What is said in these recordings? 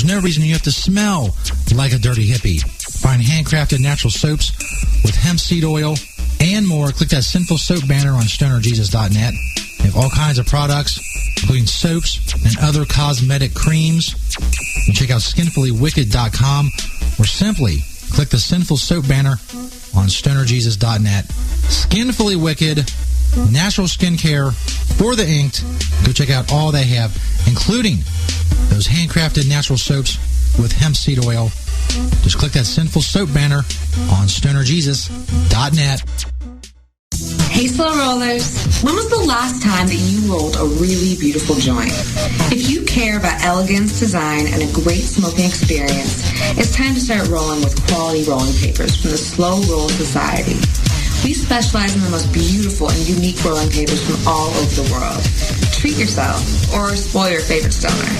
no reason you have to smell like a dirty hippie. Find handcrafted natural soaps with hemp seed oil and more. Click that Sinful Soap banner on stonerjesus.net. They have all kinds of products, including soaps and other cosmetic creams. You can check out skinfullywicked.com or simply click the Sinful Soap banner on stonerjesus.net. Skinfully Wicked, natural skincare for the inked. Go check out all they have, including those handcrafted natural soaps with hemp seed oil. Just click that Sinful Soap banner on stonerjesus.net. Hey, Slow Rollers. When was the last time that you rolled a really beautiful joint? If you care about elegance, design, and a great smoking experience, it's time to start rolling with quality rolling papers from the Slow Roll Society. We specialize in the most beautiful and unique rolling papers from all over the world. Treat yourself or spoil your favorite stoner.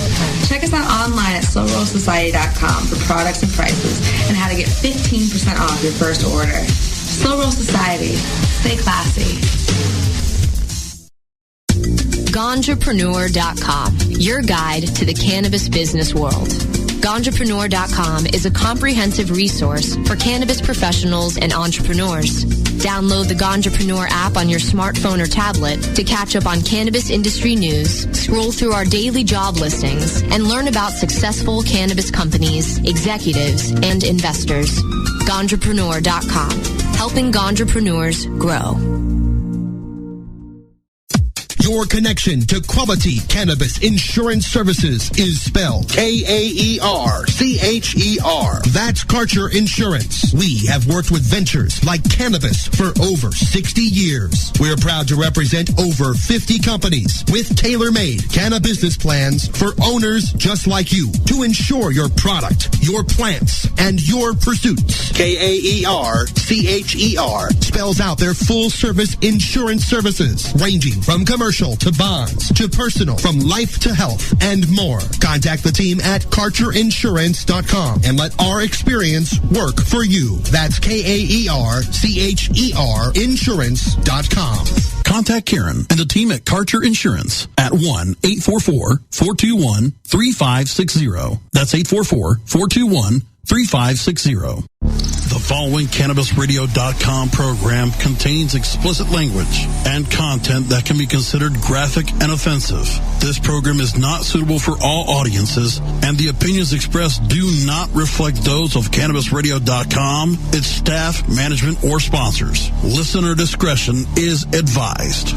Check us out online at slowrollsociety.com for products and prices and how to get 15% off your first order. Slow Roll Society. Stay classy. Ganjapreneur.com, your guide to the cannabis business world. Ganjapreneur.com is a comprehensive resource for cannabis professionals and entrepreneurs. Download the Ganjapreneur app on your smartphone or tablet to catch up on cannabis industry news, scroll through our daily job listings, and learn about successful cannabis companies, executives, and investors. Ganjapreneur.com, helping Ganjapreneurs grow. Your connection to quality cannabis insurance services is spelled K-A-E-R-C-H-E-R. That's Karcher Insurance. We have worked with ventures like cannabis for over 60 years. We're proud to represent over 50 companies with tailor-made cannabis plans for owners just like you to insure your product, your plants, and your pursuits. K-A-E-R-C-H-E-R spells out their full-service insurance services ranging from commercial to bonds, to personal, from life to health, and more. Contact the team at KarcherInsurance.com and let our experience work for you. That's K-A-E-R-C-H-E-R Insurance.com. Contact Karen and the team at Karcher Insurance at 1-844-421-3560. That's 844-421-3560. The following CannabisRadio.com program contains explicit language and content that can be considered graphic and offensive. This program is not suitable for all audiences, and the opinions expressed do not reflect those of CannabisRadio.com, its staff, management, or sponsors. Listener discretion is advised.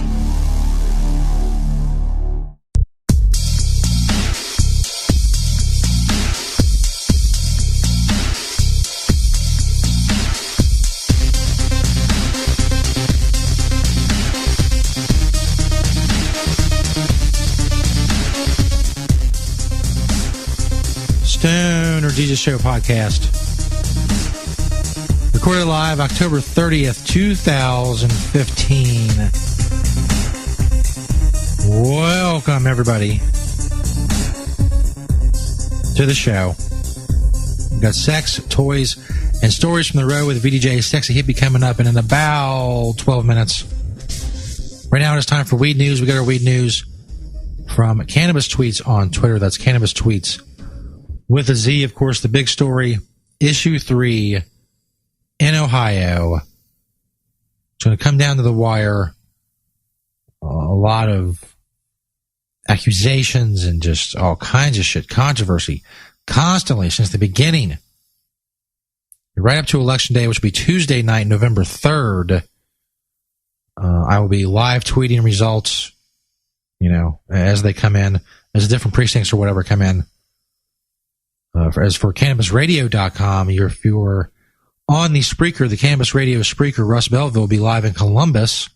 Stoner Jesus Show podcast. Recorded live October 30th, 2015. Welcome, everybody, to the show. We've got sex, toys, and stories from the road with VDJ Sexy Hippie coming up in about 12 minutes. Right now, it's time for Weed News. We got our Weed News from Cannabis Tweets on Twitter. That's Cannabis Tweets with a Z, of course. The big story, issue 3 in Ohio. It's going to come down to the wire. A lot of accusations and just all kinds of shit, controversy, constantly since the beginning. Right up to Election Day, which will be Tuesday night, November 3rd. I will be live tweeting results, as they come in, as different precincts or whatever come in. As for CannabisRadio.com, if you're on the Spreaker, the Cannabis Radio Spreaker, Russ Belville will be live in Columbus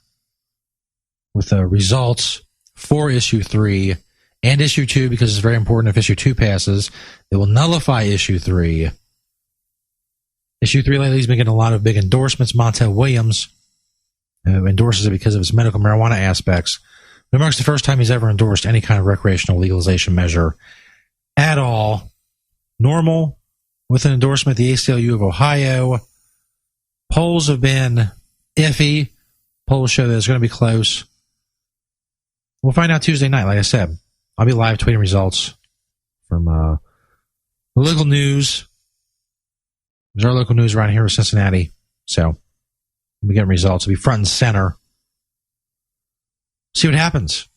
with the results for issue 3 and issue 2, because it's very important if issue 2 passes. It will nullify issue 3. Issue 3 lately has been getting a lot of big endorsements. Montel Williams endorses it because of its medical marijuana aspects. It marks the first time he's ever endorsed any kind of recreational legalization measure at all. Normal with an endorsement, the ACLU of Ohio. Polls have been iffy. Polls show that it's going to be close. We'll find out Tuesday night, like I said. I'll be live tweeting results from local news. There's our local news around here in Cincinnati. So we get results. It'll be front and center. See what happens.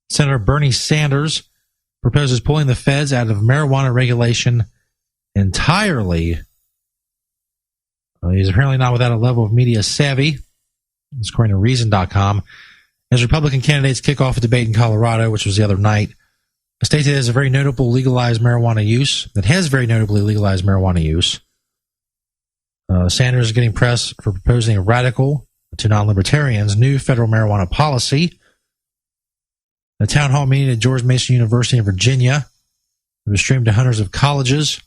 Senator Bernie Sanders proposes pulling the feds out of marijuana regulation entirely. He's apparently not without a level of media savvy. That's according to Reason.com. As Republican candidates kick off a debate in Colorado, which was the other night, a state that has a very notable legalized marijuana use, Sanders is getting press for proposing a radical, to non-libertarians, new federal marijuana policy. A town hall meeting at George Mason University in Virginia, it was streamed to hundreds of colleges.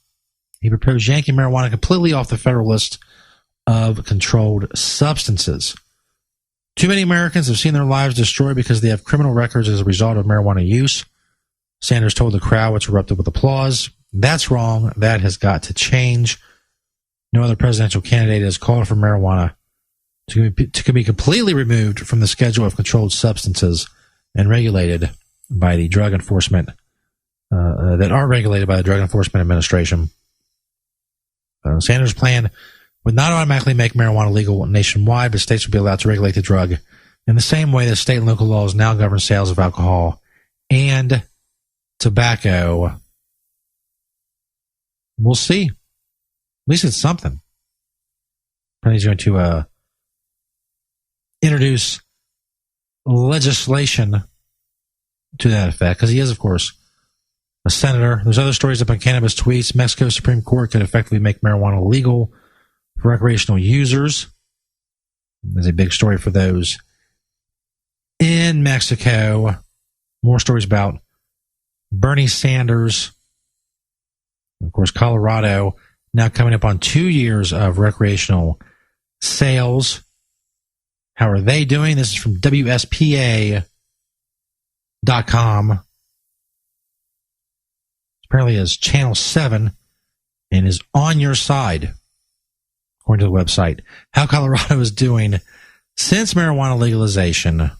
He proposed yanking marijuana completely off the federal list of controlled substances. Too many Americans have seen their lives destroyed because they have criminal records as a result of marijuana use. Sanders told the crowd, which erupted with applause. That's wrong. That has got to change. No other presidential candidate has called for marijuana to be completely removed from the schedule of controlled substances and regulated by the Drug Enforcement, that are regulated by the Drug Enforcement Administration. Sanders' plan would not automatically make marijuana legal nationwide, but states would be allowed to regulate the drug in the same way that state and local laws now govern sales of alcohol and tobacco. We'll see. At least it's something. He's going to introduce legislation to that effect, because he is, of course, a senator. There's other stories up on Cannabis Tweets. Mexico Supreme Court could effectively make marijuana legal for recreational users. There's a big story for those in Mexico. More stories about Bernie Sanders. Of course, Colorado now coming up on 2 years of recreational sales. How are they doing? This is from WSPA.com. Apparently is Channel 7 and is on your side, according to the website. How Colorado is doing since marijuana legalization.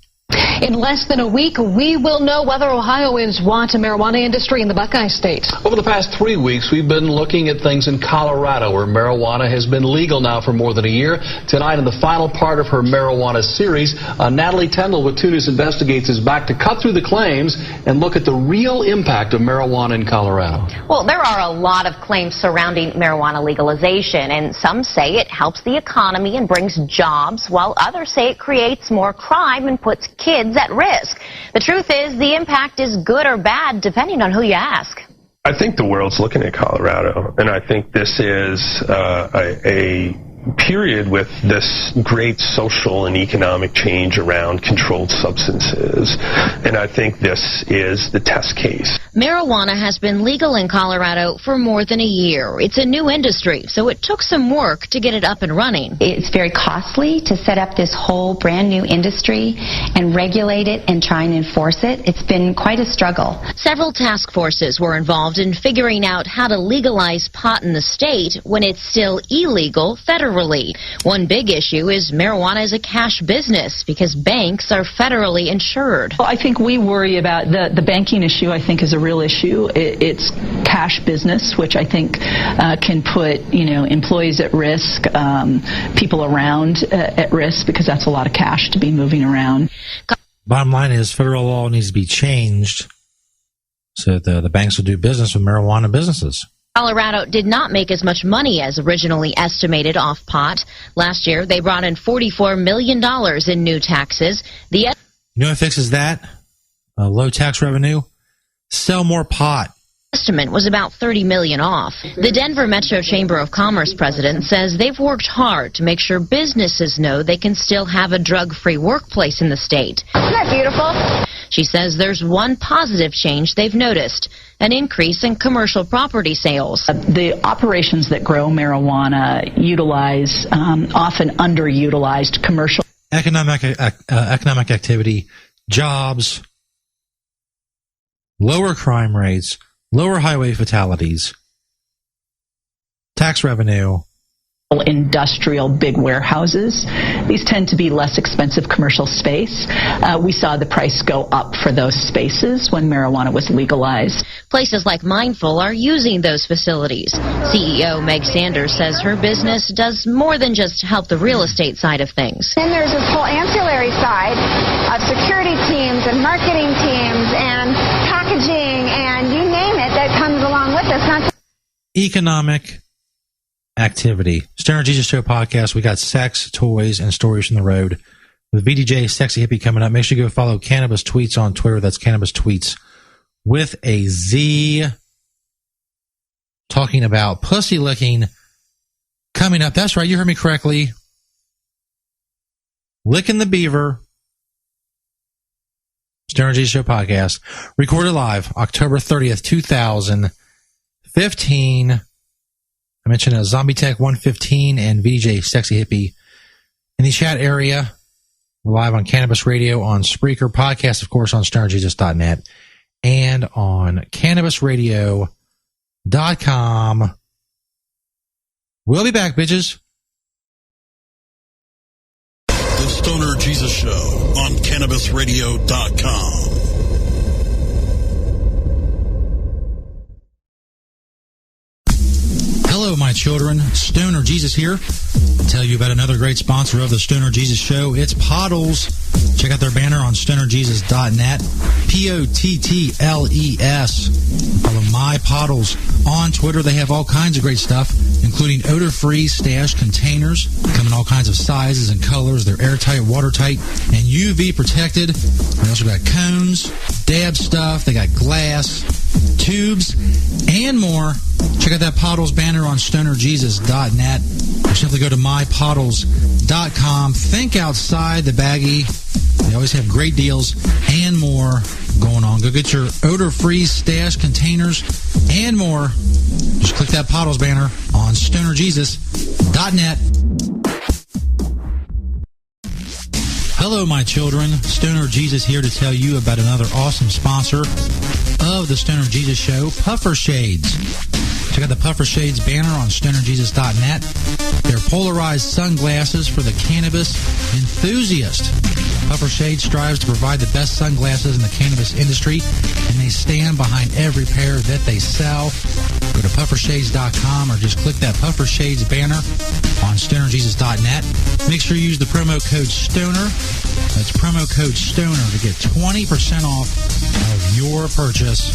In less than a week, we will know whether Ohioans want a marijuana industry in the Buckeye State. Over the past 3 weeks, we've been looking at things in Colorado, where marijuana has been legal now for more than a year. Tonight, in the final part of her marijuana series, Natalie Tendall with 2 News Investigates is back to cut through the claims and look at the real impact of marijuana in Colorado. Well, there are a lot of claims surrounding marijuana legalization, and some say it helps the economy and brings jobs, while others say it creates more crime and puts kids at risk. The truth is, the impact is good or bad, depending on who you ask. I think the world's looking at Colorado, and I think this is a period with this great social and economic change around controlled substances, and I think this is the test case. Marijuana has been legal in Colorado for more than a year. It's a new industry, so it took some work to get it up and running. It's very costly to set up this whole brand new industry and regulate it and try and enforce it. It's been quite a struggle. Several task forces were involved in figuring out how to legalize pot in the state when it's still illegal federally. One big issue is marijuana is a cash business because banks are federally insured. Well, I think we worry about the banking issue. I think is a real issue. It's cash business, which I think can put employees at risk, people around at risk, because that's a lot of cash to be moving around. Bottom line is federal law needs to be changed so that the banks will do business with marijuana businesses. Colorado did not make as much money as originally estimated off pot. Last year, they brought in $44 million in new taxes. You know what fixes that? Low tax revenue? Sell more pot. Estimate was about $30 million off. The Denver Metro Chamber of Commerce president says they've worked hard to make sure businesses know they can still have a drug-free workplace in the state. Isn't that beautiful? She says there's one positive change they've noticed, an increase in commercial property sales. The operations that grow marijuana utilize often underutilized commercial economic activity, jobs, lower crime rates, lower highway fatalities, tax revenue, industrial big warehouses. These tend to be less expensive commercial space. We saw the price go up for those spaces when marijuana was legalized. Places like Mindful are using those facilities. CEO Meg Sanders says her business does more than just help the real estate side of things. Then there's this whole ancillary side of security teams and marketing teams and packaging and you name it that comes along with this. Not economic activity. Stoner Jesus Show podcast. We got sex, toys, and stories from the road with VDJ Sexy Hippie coming up. Make sure you go follow Cannabis Tweets on Twitter. That's Cannabis Tweets with a Z. Talking about pussy licking coming up. That's right. You heard me correctly. Licking the Beaver. Stoner Jesus Show podcast. Recorded live October 30th, 2015. I mentioned Zombie Tech 115 and VJ Sexy Hippie in the chat area. We're live on Cannabis Radio, on Spreaker, podcast, of course, on stonerjesus.net, and on cannabisradio.com. We'll be back, bitches. The Stoner Jesus Show on cannabisradio.com. Hello, my children. Stoner Jesus here. I'll tell you about another great sponsor of the Stoner Jesus Show. It's Pottles. Check out their banner on stonerjesus.net. Pottles. Follow My Pottles on Twitter. They have all kinds of great stuff, including odor-free stash containers. Come in all kinds of sizes and colors. They're airtight, watertight, and UV protected. They also got cones, dab stuff. They got glass, tubes, and more. Check out that Pottles banner on stonerjesus.net. Or simply go to mypottles.com. Think outside the baggie. They always have great deals and more going on. Go get your odor-free stash containers and more. Just click that Pottles banner on stonerjesus.net. Hello, my children. Stoner Jesus here to tell you about another awesome sponsor of the Stoner Jesus Show, Puffer Shades. Check out the Puffer Shades banner on stonerjesus.net. They're polarized sunglasses for the cannabis enthusiast. Puffer Shades strives to provide the best sunglasses in the cannabis industry, and they stand behind every pair that they sell. Go to puffershades.com or just click that Puffer Shades banner on stonerjesus.net. Make sure you use the promo code STONER. That's promo code STONER to get 20% off of your purchase.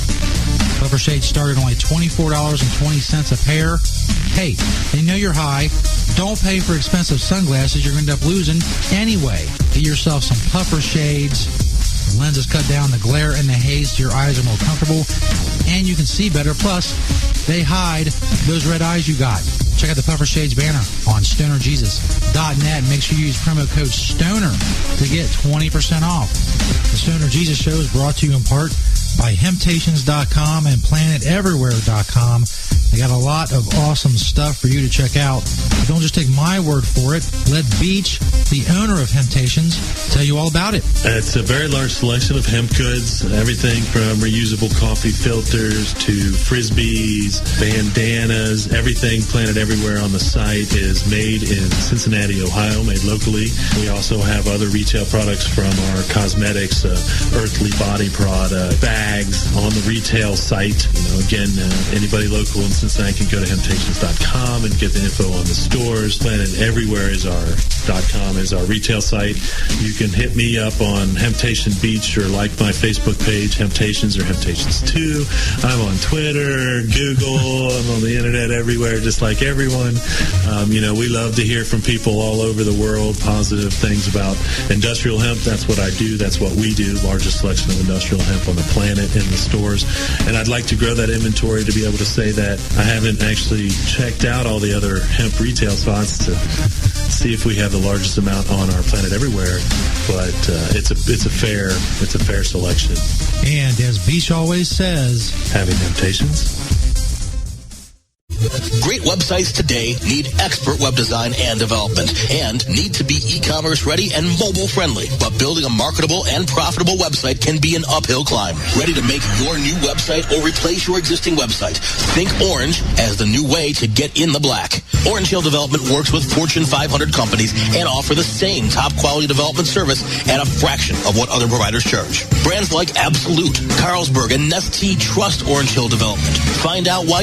Puffer Shades start at only $24.20 a pair. Hey, they know you're high. Don't pay for expensive sunglasses you're going to end up losing anyway. Get yourself some Puffer Shades. The lenses cut down the glare and the haze so your eyes are more comfortable and you can see better. Plus, they hide those red eyes you got. Check out the Puffer Shades banner on stonerjesus.net. Make sure you use promo code STONER to get 20% off. The Stoner Jesus Show is brought to you in part by Hemptations.com and PlanetEverywhere.com. They got a lot of awesome stuff for you to check out. But don't just take my word for it. Let Beach, the owner of Hemptations, tell you all about it. It's a very large selection of hemp goods, everything from reusable coffee filters to frisbees, bandanas, everything Planet Everywhere on the site is made in Cincinnati, Ohio, made locally. We also have other retail products from our cosmetics, Earthly Body product, bags on the retail site. Again, anybody local in Cincinnati can go to Hemptations.com and get the info on the stores. Planet Everywhere is .com is our retail site. You can hit me up on Hemptation Beach or like my Facebook page, Hemptations or Hemptations 2. I'm on Twitter, Google, I'm on the internet everywhere, just like everyone. We love to hear from people all over the world, positive things about industrial hemp. That's what I do. That's what we do. Largest selection of industrial hemp on the planet in the stores. And I'd like to grow that inventory to be able to say that I haven't actually checked out all the other hemp retail spots to see if we have the largest amount on our Planet Everywhere, but it's a fair selection. And as Beach always says, having temptations. Great websites today need expert web design and development and need to be e-commerce ready and mobile friendly. But building a marketable and profitable website can be an uphill climb. Ready to make your new website or replace your existing website? Think Orange as the new way to get in the black. Orange Hill Development works with Fortune 500 companies and offer the same top quality development service at a fraction of what other providers charge. Brands like Absolute, Carlsberg, and Nestea trust Orange Hill Development. Find out why